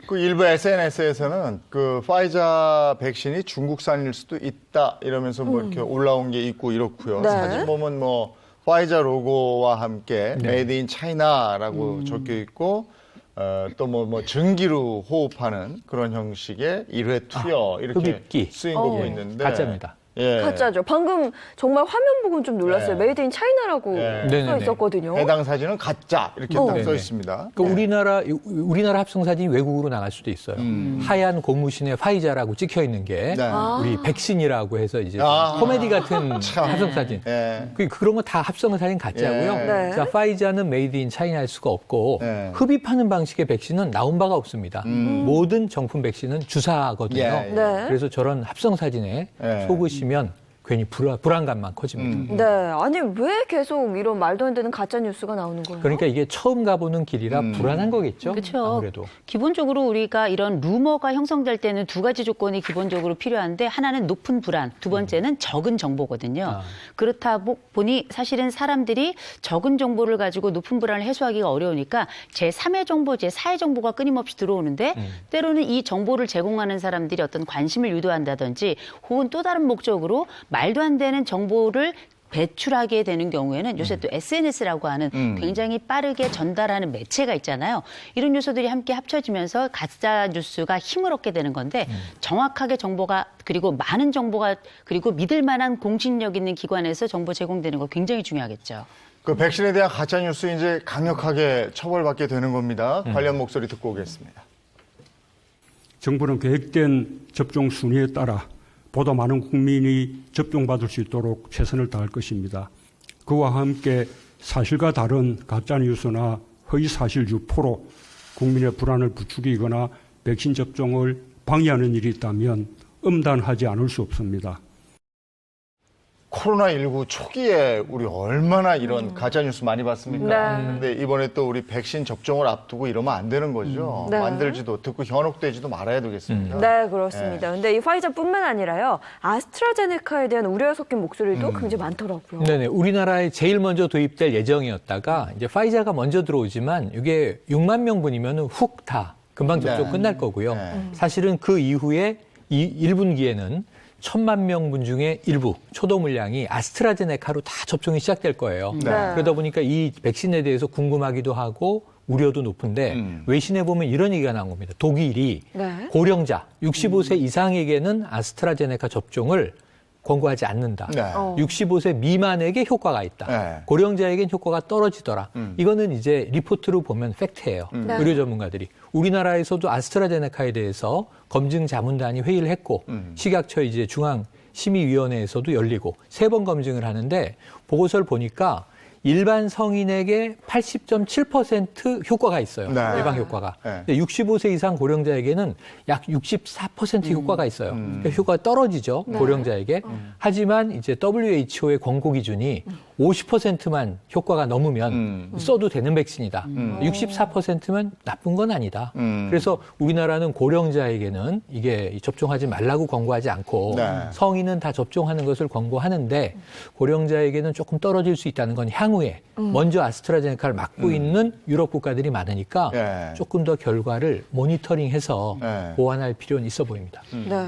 그 일부 SNS에서는 그 파이자 백신이 중국산일 수도 있다 이러면서 뭐 이렇게 올라온 게 있고 이렇고요. 네. 사진 보면 뭐 파이자 로고와 함께 메이드 인 차이나라고 적혀 있고 또 뭐 증기로 호흡하는 그런 형식의 1회 투여 이렇게 흡입기. 쓰인 거 보고 있는데 가짜입니다. 예. 가짜죠. 방금 정말 화면 보고 좀 놀랐어요. 네. 메이드 인 차이나라고 네. 써 네네네. 있었거든요. 해당 사진은 가짜 이렇게 딱 써 있습니다. 그러니까 우리나라 합성 사진이 외국으로 나갈 수도 있어요. 하얀 고무신에 파이자라고 찍혀 있는 게 네. 우리 백신이라고 해서 이제 아. 코미디 같은 합성 사진. 예. 그런 거 다 합성 사진 가짜고요. 예. 네. 자, 파이자는 메이드 인 차이나일 수가 없고 네. 흡입하는 방식의 백신은 나온 바가 없습니다. 모든 정품 백신은 주사거든요. 예, 예. 네. 그래서 저런 합성 사진에 예. 속으시면 괜히 불안감만 커집니다. 네. 아니, 왜 계속 이런 말도 안 되는 가짜 뉴스가 나오는 거예요? 그러니까 이게 처음 가보는 길이라 불안한 거겠죠. 그렇죠. 아무래도. 기본적으로 우리가 이런 루머가 형성될 때는 두 가지 조건이 기본적으로 필요한데 하나는 높은 불안, 두 번째는 적은 정보거든요. 그렇다 보니 사실은 사람들이 적은 정보를 가지고 높은 불안을 해소하기가 어려우니까 제3의 정보, 제4의 정보가 끊임없이 들어오는데 때로는 이 정보를 제공하는 사람들이 어떤 관심을 유도한다든지 혹은 또 다른 목적으로 말도 안 되는 정보를 배출하게 되는 경우에는 요새 또 SNS라고 하는 굉장히 빠르게 전달하는 매체가 있잖아요. 이런 요소들이 함께 합쳐지면서 가짜 뉴스가 힘을 얻게 되는 건데 정확하게 정보가 그리고 많은 정보가 그리고 믿을 만한 공신력 있는 기관에서 정보 제공되는 거 굉장히 중요하겠죠. 그 백신에 대한 가짜 뉴스 이제 강력하게 처벌받게 되는 겁니다. 관련 목소리 듣고 오겠습니다. 정부는 계획된 접종 순위에 따라 보다 많은 국민이 접종받을 수 있도록 최선을 다할 것입니다. 그와 함께 사실과 다른 가짜뉴스나 허위사실 유포로 국민의 불안을 부추기거나 백신 접종을 방해하는 일이 있다면 엄단하지 않을 수 없습니다. 코로나19 초기에 우리 얼마나 이런 가짜뉴스 많이 봤습니까? 네. 근데 이번에 또 우리 백신 접종을 앞두고 이러면 안 되는 거죠. 네. 만들지도 듣고 현혹되지도 말아야 되겠습니다. 네, 그렇습니다. 근데 이 파이자뿐만 아니라요. 아스트라제네카에 대한 우려가 섞인 목소리도 굉장히 많더라고요. 네네. 우리나라에 제일 먼저 도입될 예정이었다가 이제 파이자가 먼저 들어오지만 이게 6만 명분이면 훅 다 금방 접종 네. 끝날 거고요. 네. 사실은 그 이후에 1분기에는 1,000만 명분 중에 일부 초도 물량이 아스트라제네카로 다 접종이 시작될 거예요. 네. 그러다 보니까 이 백신에 대해서 궁금하기도 하고 우려도 높은데 외신에 보면 이런 얘기가 나온 겁니다. 독일이 네. 고령자 65세 이상에게는 아스트라제네카 접종을 권고하지 않는다. 네. 65세 미만에게 효과가 있다. 네. 고령자에겐 효과가 떨어지더라. 이거는 이제 리포트로 보면 팩트예요. 네. 의료 전문가들이. 우리나라에서도 아스트라제네카에 대해서 검증 자문단이 회의를 했고 식약처 이제 중앙심의위원회에서도 열리고 3번 검증을 하는데 보고서를 보니까 일반 성인에게 80.7% 효과가 있어요. 네. 예방 효과가. 네. 근데 65세 이상 고령자에게는 약 64% 효과가 있어요. 그러니까 효과가 떨어지죠. 고령자에게. 하지만 이제 WHO의 권고 기준이 50%만 효과가 넘으면 써도 되는 백신이다. 64%면 나쁜 건 아니다. 그래서 우리나라는 고령자에게는 이게 접종하지 말라고 권고하지 않고 네. 성인은 다 접종하는 것을 권고하는데 고령자에게는 조금 떨어질 수 있다는 건 향후에 먼저 아스트라제네카를 맞고 있는 유럽 국가들이 많으니까 네. 조금 더 결과를 모니터링해서 네. 보완할 필요는 있어 보입니다. 네.